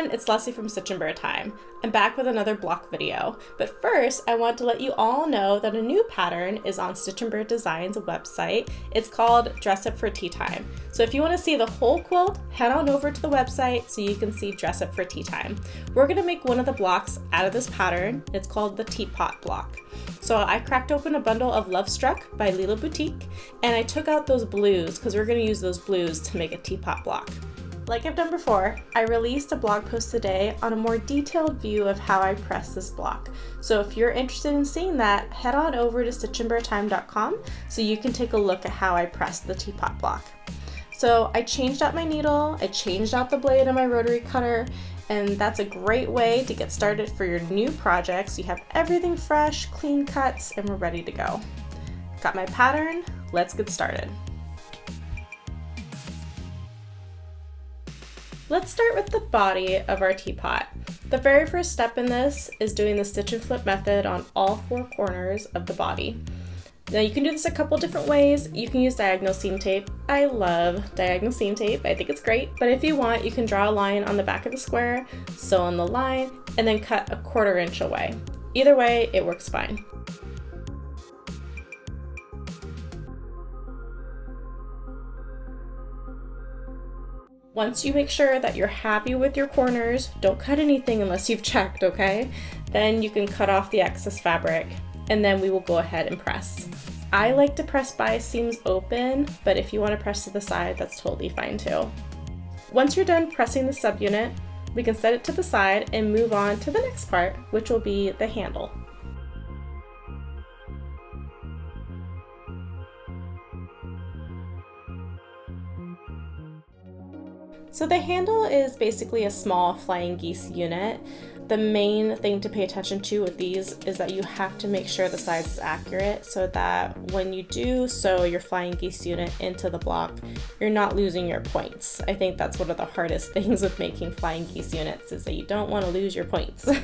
everyone, it's Leslie from Stitch and Bear Time. I'm back with another block video, but first I want to let you all know that a new pattern is on Stitch and Bear Design's website. It's called Dress Up for Tea Time. So if you want to see the whole quilt, head on over to the website so you can see Dress Up for Tea Time. We're going to make one of the blocks out of this pattern. It's called the Teapot Block. So I cracked open a bundle of Love Struck by Lila Boutique, and I took out those blues because we're going to use those blues to make a teapot block. Like I've done before, I released a blog post today on a more detailed view of how I press this block. So if you're interested in seeing that, head on over to stitchandbeartime.com so you can take a look at how I pressed the teapot block. So I changed out my needle, I changed out the blade on my rotary cutter, and that's a great way to get started for your new projects. You have everything fresh, clean cuts, and we're ready to go. Got my pattern, let's get started. Let's start with the body of our teapot. The very first step in this is doing the stitch and flip method on all four corners of the body. Now you can do this a couple different ways. You can use diagonal seam tape. I love diagonal seam tape. I think it's great. But if you want, you can draw a line on the back of the square, sew on the line, and then cut a 1/4 inch away. Either way, it works fine. Once you make sure that you're happy with your corners, don't cut anything unless you've checked, okay? Then you can cut off the excess fabric, and then we will go ahead and press. I like to press by seams open, but if you want to press to the side, that's totally fine too. Once you're done pressing the subunit, we can set it to the side and move on to the next part, which will be the handle. So the handle is basically a small flying geese unit. The main thing to pay attention to with these is that you have to make sure the size is accurate so that when you do sew your flying geese unit into the block, you're not losing your points. I think that's one of the hardest things with making flying geese units is that you don't want to lose your points. So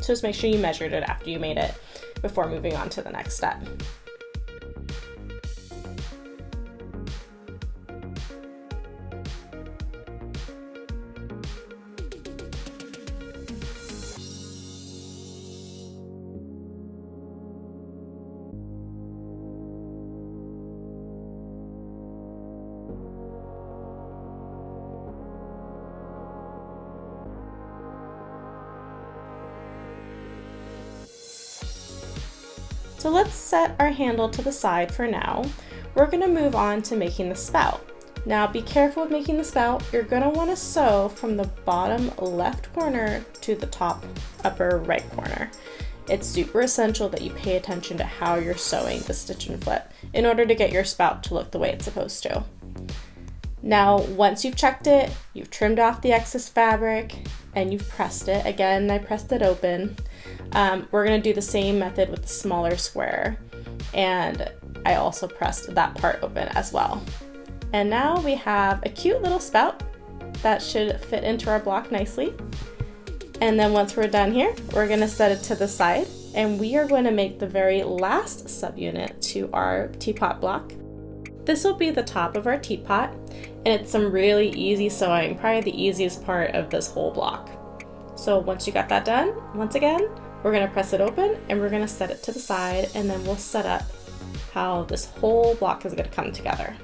just make sure you measured it after you made it before moving on to the next step. So let's set our handle to the side for now. We're going to move on to making the spout. Now be careful with making the spout. You're going to want to sew from the bottom left corner to the top upper right corner. It's super essential that you pay attention to how you're sewing the stitch and flip in order to get your spout to look the way it's supposed to. Now once you've checked it, you've trimmed off the excess fabric, and you've pressed it. Again, I pressed it open. We're gonna do the same method with the smaller square, and I also pressed that part open as well. And now we have a cute little spout that should fit into our block nicely. And then once we're done here, we're gonna set it to the side, and we are going to make the very last subunit to our teapot block. This will be the top of our teapot, and it's some really easy sewing, probably the easiest part of this whole block. So once you got that done, once again, we're going to press it open and we're going to set it to the side, and then we'll set up how this whole block is going to come together.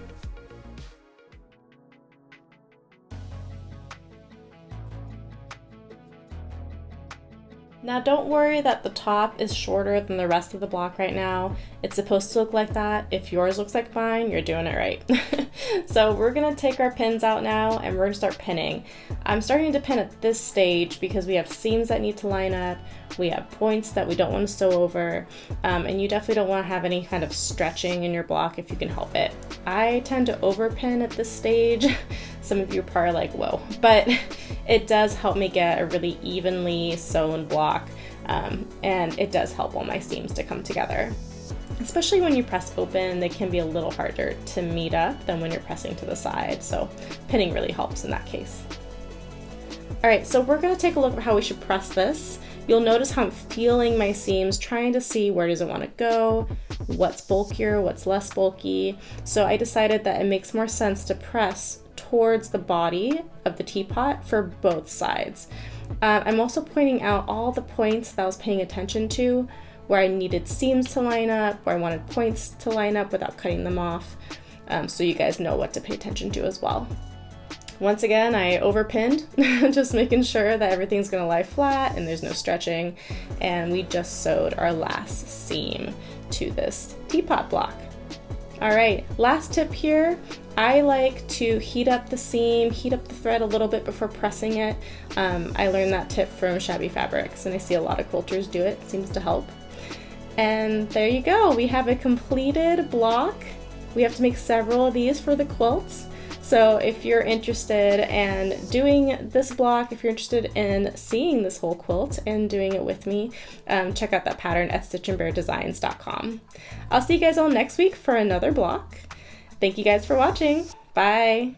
Now don't worry that the top is shorter than the rest of the block right now. It's supposed to look like that. If yours looks like mine, you're doing it right. So we're gonna take our pins out now and we're gonna start pinning. I'm starting to pin at this stage because we have seams that need to line up, we have points that we don't want to sew over, and you definitely don't want to have any kind of stretching in your block if you can help it. I tend to overpin at this stage. Some of you are probably like, whoa, but it does help me get a really evenly sewn block, and it does help all my seams to come together. Especially when you press open, they can be a little harder to meet up than when you're pressing to the side, so pinning really helps in that case. Alright, so we're going to take a look at how we should press this. You'll notice how I'm feeling my seams, trying to see where does it want to go, what's bulkier, what's less bulky. So I decided that it makes more sense to press towards the body of the teapot for both sides. I'm also pointing out all the points that I was paying attention to, where I needed seams to line up, where I wanted points to line up without cutting them off, so you guys know what to pay attention to as well. Once again, I overpinned, just making sure that everything's gonna lie flat and there's no stretching, and we just sewed our last seam to this teapot block. All right, last tip here. I like to heat up the seam, heat up the thread a little bit before pressing it. I learned that tip from Shabby Fabrics, and I see a lot of quilters do it. It seems to help. And there you go, we have a completed block. We have to make several of these for the quilts. So if you're interested in doing this block, if you're interested in seeing this whole quilt and doing it with me, check out that pattern at stitchandbeardesigns.com. I'll see you guys all next week for another block. Thank you guys for watching. Bye.